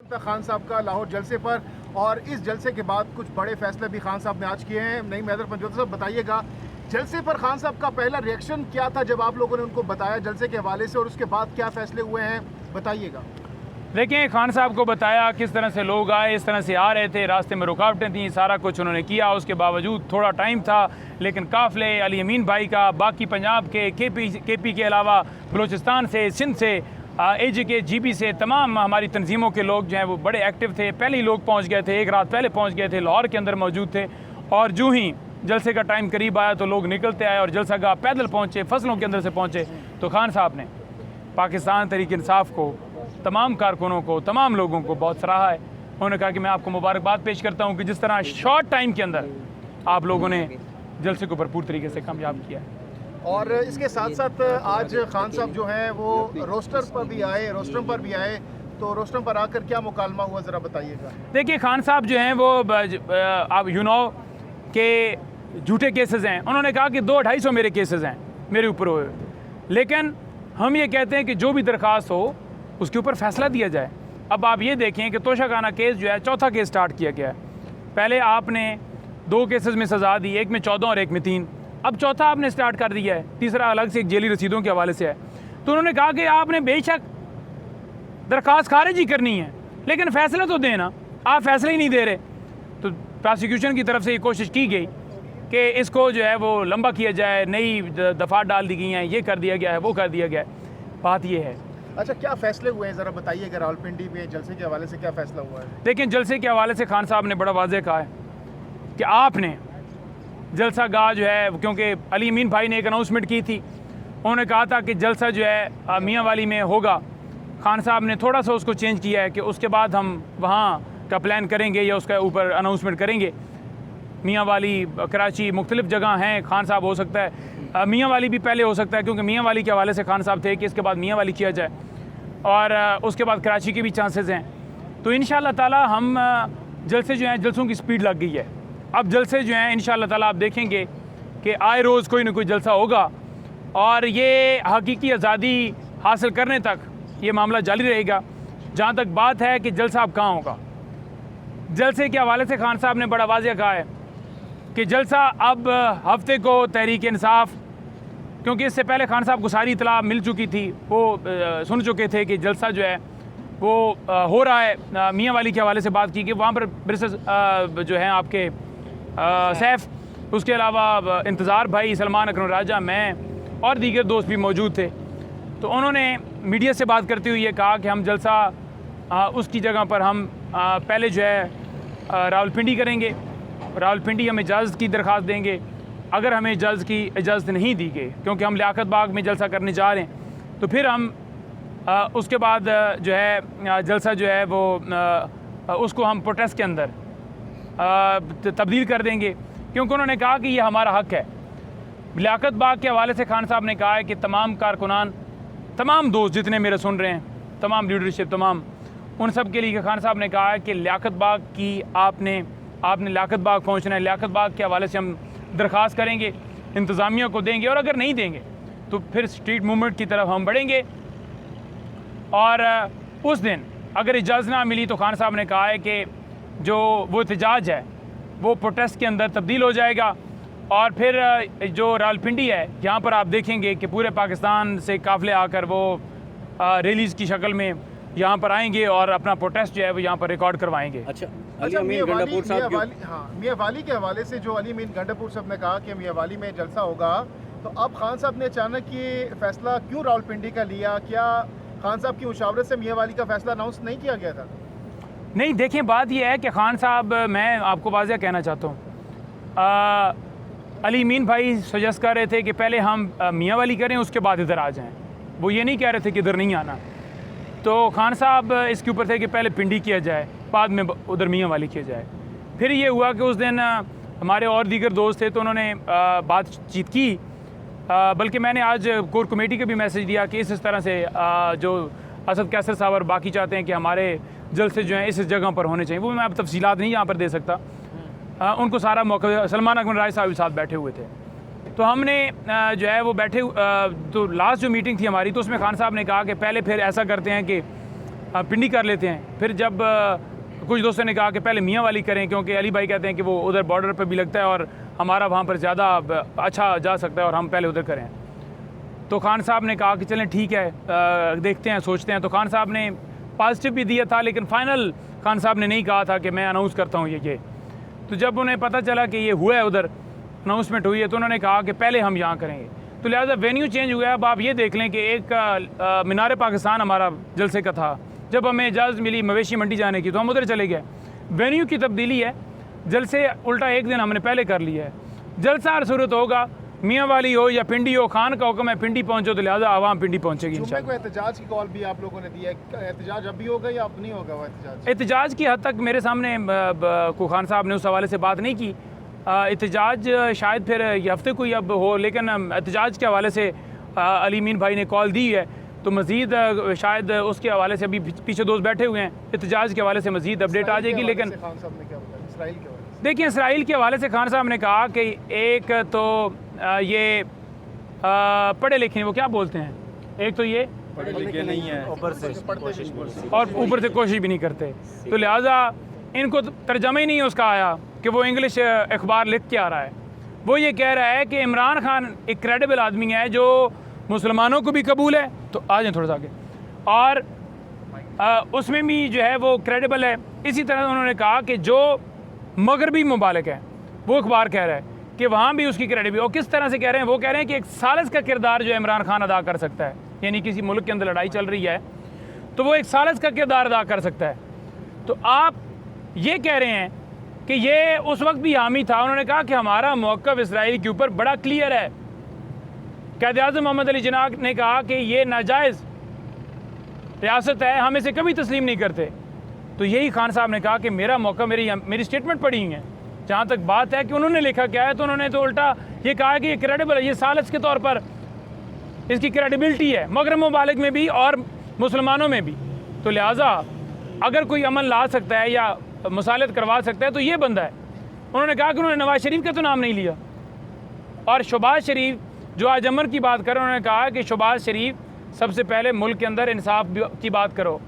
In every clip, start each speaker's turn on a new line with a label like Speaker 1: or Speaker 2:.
Speaker 1: खान साहब का लाहौर जलसे पर, और इस जलसे के बाद कुछ बड़े फैसले भी खान साहब ने आज किए हैं। नईम हैदर पंजोता साहब, बताइएगा जलसे पर खान साहब का पहला रिएक्शन क्या था जब आप लोगों ने उनको बताया जलसे के हवाले से, और उसके बाद क्या फैसले हुए हैं, बताइएगा।
Speaker 2: देखिए, खान साहब को बताया किस तरह से लोग आए, इस तरह से आ रहे थे, रास्ते में रुकावटें थी, सारा कुछ उन्होंने किया। उसके बावजूद थोड़ा टाइम था, लेकिन काफ़िले अली अमीन भाई का, बाकी पंजाब के केपी के अलावा बलूचिस्तान से, सिंध से, AJK GB से, तमाम हमारी तंजीमों के लोग जो हैं वो बड़े एक्टिव थे। पहले ही लोग पहुँच गए थे, एक रात पहले पहुँच गए थे, लाहौर के अंदर मौजूद थे। और जो ही जलसे का टाइम करीब आया तो लोग निकलते आए और जलसा गाह पैदल पहुँचे, फसलों के अंदर से पहुँचे। तो खान साहब ने पाकिस्तान तहरीक इंसाफ को, तमाम कारकुनों को, तमाम लोगों को बहुत सराहा है। उन्होंने कहा कि मैं आपको मुबारकबाद पेश करता हूँ कि जिस तरह शॉर्ट टाइम के अंदर आप लोगों ने जलसे को भरपूर तरीके से कामयाब किया है।
Speaker 1: और इसके साथ साथ आज खान साहब जो हैं वो रोस्टर पर भी आए, रोस्ट्रम पर भी आए, तो रोस्ट्रम पर आकर क्या मुकालमा हुआ, ज़रा बताइएगा।
Speaker 2: देखिए, खान साहब जो हैं वो अब के झूठे केसेस हैं। उन्होंने कहा कि 200-250 मेरे केसेस हैं मेरे ऊपर हुए, लेकिन हम ये कहते हैं कि जो भी दरख्वास्त हो उसके ऊपर फैसला दिया जाए। अब आप ये देखें कि तोशाखाना केस जो है, चौथा केस स्टार्ट किया गया है। पहले आपने 2 केसेस में सज़ा दी, एक में 14 और एक में 3, अब चौथा आपने स्टार्ट कर दिया है, तीसरा अलग से एक जेली रसीदों के हवाले से है। तो उन्होंने कहा कि आपने बेशक दरख्वास्त खारिज ही करनी है, लेकिन फैसला तो देना, आप फैसला ही नहीं दे रहे। तो प्रोसिक्यूशन की तरफ से ये कोशिश की गई कि इसको जो है वो लंबा किया जाए, नई दफ़ा डाल दी गई हैं, ये कर दिया गया है, वो कर दिया गया है। बात ये है।
Speaker 1: अच्छा, क्या फैसले हुए हैं, ज़रा बताइएगा। रावलपिंडी में जलसे के हवाले से क्या फ़ैसला हुआ है?
Speaker 2: लेकिन जलसे के हवाले से खान साहब ने बड़ा वाज़ेह कहा है कि आपने जलसा गाह जो है, क्योंकि अली अमीन भाई ने एक अनाउंसमेंट की थी, उन्होंने कहा था कि जलसा जो है मियाँ वाली में होगा। खान साहब ने थोड़ा सा उसको चेंज किया है कि उसके बाद हम वहाँ का प्लान करेंगे या उसके ऊपर अनाउंसमेंट करेंगे। मियाँ वाली, कराची, मुख्तलिफ जगह हैं। खान साहब हो सकता है मियाँ वाली भी पहले हो सकता है, क्योंकि मियाँ वाली के हवाले से खान साहब थे कि इसके बाद मियाँ वाली किया जाए, और उसके बाद कराची के भी चांसेस हैं। तो इंशाअल्लाह ताला हम जलसे जो हैं, जलसों की स्पीड लग गई है। अब जलसे जो हैं इंशाअल्लाह ताला आप देखेंगे कि आए रोज़ कोई ना कोई जलसा होगा, और ये हकीकी आज़ादी हासिल करने तक ये मामला जारी रहेगा। जहाँ तक बात है कि जलसा अब कहाँ होगा, जलसे के हवाले से खान साहब ने बड़ा वाज़ेह कहा है कि जलसा अब हफ्ते को तहरीक इंसाफ, क्योंकि इससे पहले खान साहब को सारी इतला मिल चुकी थी, वो सुन चुके थे कि जलसा जो है वो हो रहा है। मियाँ वाली के हवाले से बात की कि वहाँ पर ब्रिसेस जो हैं आपके सैफ, उसके अलावा इंतज़ार भाई, सलमान अकरम राजा, मैं और दीगर दोस्त भी मौजूद थे। तो उन्होंने मीडिया से बात करते हुए ये कहा कि हम जलसा उसकी जगह पर हम पहले जो है रावलपिंडी करेंगे, रावलपिंडी हम इजाज़त की दरख्वास्त देंगे। अगर हमें इजाज़त नहीं दी गई, क्योंकि हम लियाकत बाग में जलसा करने जा रहे हैं, तो फिर हम उसके बाद जो है जलसा जो है वो उसको हम प्रोटेस्ट के अंदर तब्दील कर देंगे, क्योंकि उन्होंने कहा कि ये हमारा हक़ है। लियाकत बाग के हवाले से खान साहब ने कहा है कि तमाम कारकुनान, तमाम दोस्त जितने मेरे सुन रहे हैं, तमाम लीडरशिप, तमाम उन सब के लिए खान साहब ने कहा है कि लियाकत बाग की आपने लियाकत बाग पहुँचना है। लियाकत बाग के हवाले से हम दरख्वास्त करेंगे, इंतज़ामिया को देंगे, और अगर नहीं देंगे तो फिर स्ट्रीट मूवमेंट की तरफ हम बढ़ेंगे। और उस दिन अगर इजाज़त ना मिली तो खान साहब ने कहा है कि जो वो एहतजाज है वो प्रोटेस्ट के अंदर तब्दील हो जाएगा। और फिर जो रावलपिंडी है, यहाँ पर आप देखेंगे कि पूरे पाकिस्तान से काफ़िले आकर वो रैलीज़ की शक्ल में यहाँ पर आएंगे और अपना प्रोटेस्ट जो है वो यहाँ पर रिकॉर्ड करवाएंगे।
Speaker 1: अच्छा, मियाँ वाली के हवाले से जो अली अमीन गंडापुर साहब ने कहा कि मियाँ वाली में जलसा होगा, तो अब खान साहब ने अचानक ये फैसला क्यों रावलपिंडी का लिया? क्या खान साहब की मुशावरत से मियाँ वाली का फैसला अनाउंस नहीं किया गया था?
Speaker 2: नहीं, देखें, बात यह है कि खान साहब, मैं आपको वाज़ेह कहना चाहता हूँ, अली अमीन भाई सजेस्ट कर रहे थे कि पहले हम मियाँ वाली करें, उसके बाद इधर आ जाएं। वो ये नहीं कह रहे थे कि इधर नहीं आना। तो खान साहब इसके ऊपर थे कि पहले पिंडी किया जाए, बाद में उधर मियाँ वाली किया जाए। फिर ये हुआ कि उस दिन हमारे और दीगर दोस्त थे, तो उन्होंने बातचीत की, बल्कि मैंने आज कोर कमेटी को भी मैसेज दिया कि इस तरह से जो असद कैसर साहब और बाकी चाहते हैं कि हमारे जलसे जो हैं इस जगह पर होने चाहिए, वो मैं अब तफसीलात नहीं यहाँ पर दे सकता। उनको सारा मौका, सलमान अकरम राय साहब साथ बैठे हुए थे, तो हमने जो है वो बैठे, तो लास्ट जो मीटिंग थी हमारी, तो उसमें खान साहब ने कहा कि पहले फिर ऐसा करते हैं कि पिंडी कर लेते हैं। फिर जब कुछ दोस्तों ने कहा कि पहले मियाँ वाली करें, क्योंकि अली भाई कहते हैं कि वो उधर बॉर्डर पर भी लगता है और हमारा वहाँ पर ज़्यादा अच्छा जा सकता है और हम पहले उधर करें। तो खान साहब ने कहा कि चलें ठीक है, देखते हैं, सोचते हैं। तो खान साहब ने पॉजिटिव भी दिया था, लेकिन फ़ाइनल खान साहब ने नहीं कहा था कि मैं अनाउंस करता हूँ ये। तो जब उन्हें पता चला कि ये हुआ है, उधर अनाउंसमेंट हुई है, तो उन्होंने कहा कि पहले हम यहाँ करेंगे। तो लिहाजा वेन्यू चेंज हुआ है। अब आप ये देख लें कि एक मीनार पाकिस्तान हमारा जलसे का था, जब हमें इजाज़त मिली मवेशी मंडी जाने की तो हम उधर चले गए। वेन्यू की तब्दीली है, जलसे उल्टा एक दिन हमने पहले कर लिया है। जलसा हर सूरत होगा, मियाँ वाली हो या पिंडी हो, खान का हुक्म है पिंडी पहुँचो, तो लिहाजा आवाम पिंडी पहुँचेगी
Speaker 1: जुम्मे को एहतजाज की कॉल भी आप लोगों ने दी है, एहतजाज अब भी होगा या अब नहीं होगा वो एहतजाज?
Speaker 2: एहतजाज की हद तक मेरे सामने को खान साहब ने उस हवाले से बात नहीं की। एहतजाज शायद फिर ये हफ्ते को ही अब हो, लेकिन एहतजाज के हवाले से अली मीन भाई ने कॉल दी है, तो मज़ीद शायद उसके हवाले से अभी पीछे दोस्त बैठे हुए हैं, एहतजाज के हवाले से मज़ीद अपडेट आ जाएगी। लेकिन
Speaker 1: खान साहब ने क्या बताया इसराइल के हवाले से?
Speaker 2: देखिए, इसराइल के हवाले से खान साहब ने कहा कि एक तो ये पढ़े लिखे, वो क्या बोलते हैं, एक तो ये
Speaker 3: पढ़े लिखे नहीं है, ऊपर से
Speaker 2: और ऊपर से कोशिश भी नहीं करते, तो लिहाजा इनको तर्जमा ही नहीं उसका आया कि वो इंग्लिश अखबार लिख के आ रहा है। वो ये कह रहा है कि इमरान खान एक क्रेडिबल आदमी है जो मुसलमानों को भी कबूल है, तो आ जाए थोड़ा सा आगे, और उसमें भी जो है वो क्रेडिबल है। इसी तरह उन्होंने कहा कि जो मगरबी मुबालिक है, वो अखबार कह रहा है कि वहाँ भी उसकी क्रेडिबिलिटी, और किस तरह से कह रहे हैं, वो कह रहे हैं कि एक सालिस का किरदार जो है इमरान खान अदा कर सकता है, यानी किसी मुल्क के अंदर लड़ाई चल रही है तो वो एक सालिस का किरदार अदा कर सकता है। तो आप ये कह रहे हैं कि ये उस वक्त भी हामी था। उन्होंने कहा कि हमारा मौक़िफ़ इसराइल के ऊपर बड़ा क्लियर है। क़ायद-ए-आज़म मोहम्मद अली जिन्ना ने कहा कि ये नाजायज़ रियासत है, हम इसे कभी तस्लीम नहीं करते। तो यही खान साहब ने कहा कि मेरा मौक़िफ़, मेरी स्टेटमेंट पढ़ी हुई है। जहाँ तक बात है कि उन्होंने लिखा क्या है, तो उन्होंने तो उल्टा ये कहा कि ये क्रेडिबल है, ये सालिस के तौर पर इसकी क्रेडिबिलिटी है मगरब ममालिक में भी और मुसलमानों में भी। तो लिहाजा अगर कोई अमल ला सकता है या मुसालत करवा सकता है तो ये बंदा है। उन्होंने कहा कि उन्होंने नवाज शरीफ का तो नाम नहीं लिया, और शहबाज शरीफ जो आज अमन की बात कर, उन्होंने कहा कि शहबाज शरीफ सबसे पहले मुल्क के अंदर इंसाफ की बात करो।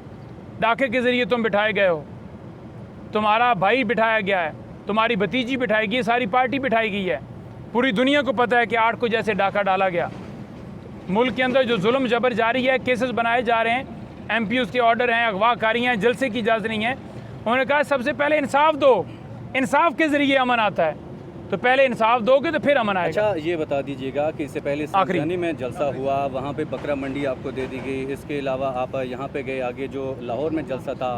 Speaker 2: डाके के ज़रिए तुम बिठाए गए हो, तुम्हारा भाई बिठाया गया है, तुम्हारी भतीजी बिठाई गई, सारी पार्टी बिठाई गई है। पूरी दुनिया को पता है कि 8 को जैसे डाका डाला गया। मुल्क के अंदर जो जुल्म जबर जारी है, केसेस बनाए जा रहे हैं, MPs के ऑर्डर हैं, अगवाकारियाँ हैं, जलसे की इजाज़त नहीं है। उन्होंने कहा सबसे पहले इंसाफ दो, इंसाफ के ज़रिए अमन आता है, तो पहले इंसाफ दोगे तो फिर अमन आएगा।
Speaker 3: अच्छा, ये बता दीजिएगा कि इससे पहले सिंचानी में जलसा हुआ, वहाँ पे बकरा मंडी आपको दे दी गई, इसके अलावा आप यहाँ पे गए, आगे जो लाहौर में जलसा था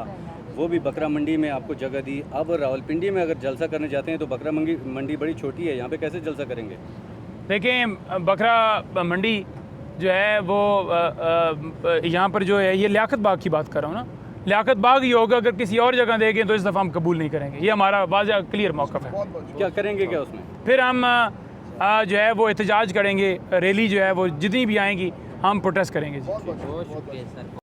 Speaker 3: वो भी बकरा मंडी में आपको जगह दी। अब रावलपिंडी में अगर जलसा करने जाते हैं तो बकरा मंडी बड़ी छोटी है, यहाँ पे कैसे जलसा करेंगे?
Speaker 2: देखें, बकरा मंडी जो है वो यहाँ पर जो है, ये लियाकत बाग की बात कर रहा हूँ ना, लियाकत बाग ही होगा। अगर किसी और जगह देंगे तो इस दफ़ा हम कबूल नहीं करेंगे, ये हमारा वाज़ेह क्लियर मौक़िफ़ है।
Speaker 3: क्या करेंगे क्या उसमें?
Speaker 2: फिर हम जो है वो एहतजाज करेंगे, रैली जो है वो जितनी भी आएंगी हम प्रोटेस्ट करेंगे जी।